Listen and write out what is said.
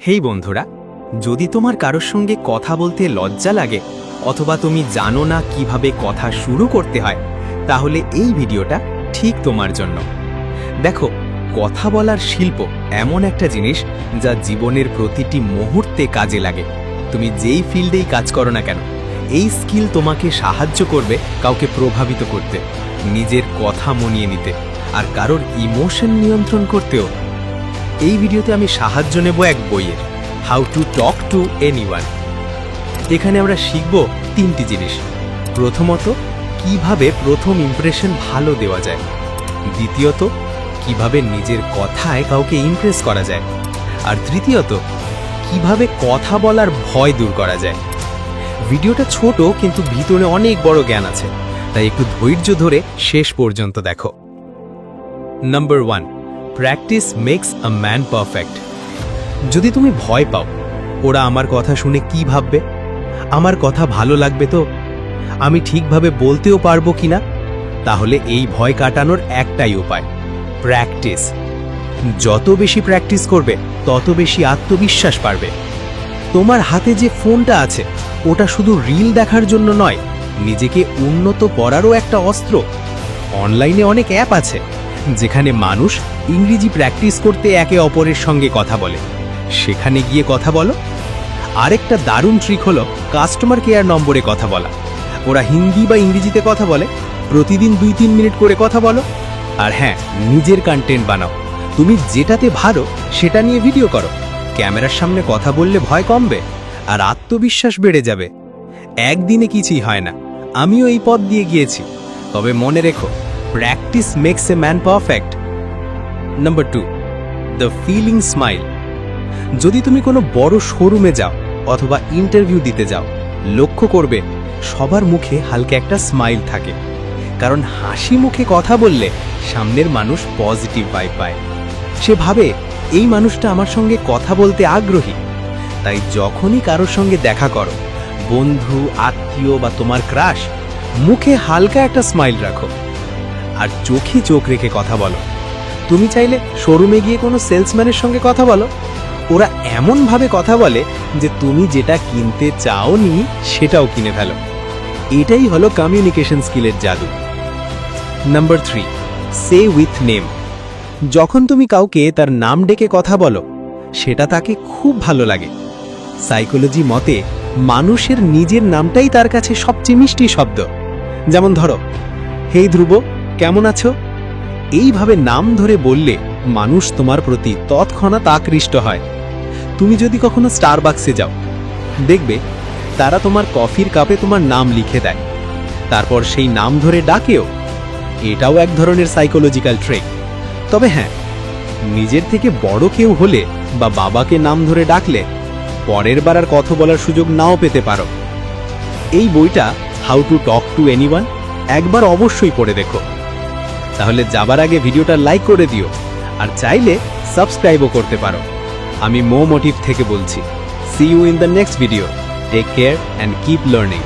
হেই বন্ধুরা, যদি তোমার কারোর সঙ্গে কথা বলতে লজ্জা লাগে অথবা তুমি জানো না কিভাবে কথা শুরু করতে হয়, তাহলে এই ভিডিওটা ঠিক তোমার জন্য। দেখো, কথা বলার শিল্প এমন একটা জিনিস যা জীবনের প্রতিটি মুহূর্তে কাজে লাগে। তুমি যেই ফিল্ডেই কাজ করো না কেন, এই স্কিল তোমাকে সাহায্য করবে কাউকে প্রভাবিত করতে, নিজের কথা মনিয়ে নিতে আর কারোর ইমোশন নিয়ন্ত্রণ করতেও। এই ভিডিওতে আমি সাহায্য নেব এক বইয়ের, how to talk to anyone. এখানে আমরা শিখব তিনটি জিনিস। প্রথমত, কিভাবে প্রথম ইমপ্রেশন ভালো দেওয়া যায়। দ্বিতীয়ত, কিভাবে নিজের কথায় কাউকে ইমপ্রেস করা যায়। আর তৃতীয়ত, কিভাবে কথা বলার ভয় দূর করা যায়। ভিডিওটা ছোট কিন্তু ভিতরে অনেক বড় জ্ঞান আছে, তাই একটু ধৈর্য ধরে শেষ পর্যন্ত দেখো। Number 1, practice makes a man perfect. যদি তুমি ভয় পাও, ওরা আমার কথা শুনে কি ভাববে, আমার কথা ভালো লাগবে তো, আমি ঠিকভাবে বলতেও পারবো কিনা, তাহলে এই ভয় কাটানোর একটাই উপায়, প্র্যাকটিস। যত বেশি প্র্যাকটিস করবে তত বেশি আত্মবিশ্বাস বাড়বে। তোমার হাতে যে ফোনটা আছে, ওটা শুধু রিল দেখার জন্য নয়, নিজেকে উন্নত করারও একটা অস্ত্র। অনলাইনে অনেক অ্যাপ আছে যেখানে মানুষ ইংরেজি প্র্যাকটিস করতে একে অপরের সঙ্গে কথা বলে, সেখানে গিয়ে কথা বলো। আরেকটা দারুণ ট্রিক হলো কাস্টমার কেয়ার নম্বরে কথা বলা। ওরা হিন্দি বা ইংরেজিতে কথা বলে, প্রতিদিন 2-3 মিনিট করে কথা বলো। আর হ্যাঁ, নিজের কন্টেন্ট বানাও। তুমি যেটাতে ভালো সেটা নিয়ে ভিডিও করো। ক্যামেরার সামনে কথা বললে ভয় কমবে আর আত্মবিশ্বাস বেড়ে যাবে। একদিনে কিছুই হয় না, আমিও এই পথ দিয়ে গিয়েছি। তবে মনে রেখো, practice makes a man perfect. Number 2, the feeling smile. যদি তুমি কোনো বড় শোরুমে যাও অথবা ইন্টারভিউ দিতে যাও, লক্ষ্য করবে সবার মুখে হালকা একটা স্মাইল থাকে। কারণ হাসি মুখে কথা বললে সামনের মানুষ পজিটিভ ভাইব পায়। সে ভাবে এই মানুষটা আমার সঙ্গে কথা বলতে আগ্রহী। তাই যখনই কারোর সঙ্গে দেখা করো, বন্ধু, আত্মীয় বা তোমার ক্রাশ, মুখে হালকা একটা স্মাইল রাখো আর চোখে চোখ রেখে কথা বলো। তুমি চাইলে শোরুমে গিয়ে কোনো সেলসম্যানের সঙ্গে কথা বলো। ওরা এমনভাবে কথা বলে যে তুমি যেটা কিনতে চাওনি সেটাও কিনে ফেলো। এটাই হলো কমিউনিকেশন স্কিলের জাদু। Number 3, say with name. যখন তুমি কাউকে তার নাম ডেকে কথা বলো, সেটা তাকে খুব ভালো লাগে। সাইকোলজি মতে মানুষের নিজের নামটাই তার কাছে সবচেয়ে মিষ্টি শব্দ। যেমন ধরো, হেই ধ্রুব, কেমন আছো? এইভাবে নাম ধরে বললে মানুষ তোমার প্রতি তৎক্ষণাৎ আকৃষ্ট হয়। তুমি যদি কখনো স্টারবাক্সে যাও, দেখবে তারা তোমার কফির কাপে তোমার নাম লিখে দেয়, তারপর সেই নাম ধরে ডাকেও। এটাও এক ধরনের সাইকোলজিক্যাল ট্রিক। তবে হ্যাঁ, নিজের থেকে বড় কেউ হলে বা বাবাকে নাম ধরে ডাকলে পরের বার আর কথা বলার সুযোগ নাও পেতে পারো। এই বইটা how to talk to anyone একবার অবশ্যই পড়ে দেখো। তাহলে যাবার আগে ভিডিওটা লাইক করে দিও আর চাইলে সাবস্ক্রাইবও করতে পারো। আমি মো মোটিভ থেকে বলছি। See you in the next video. Take care and keep learning.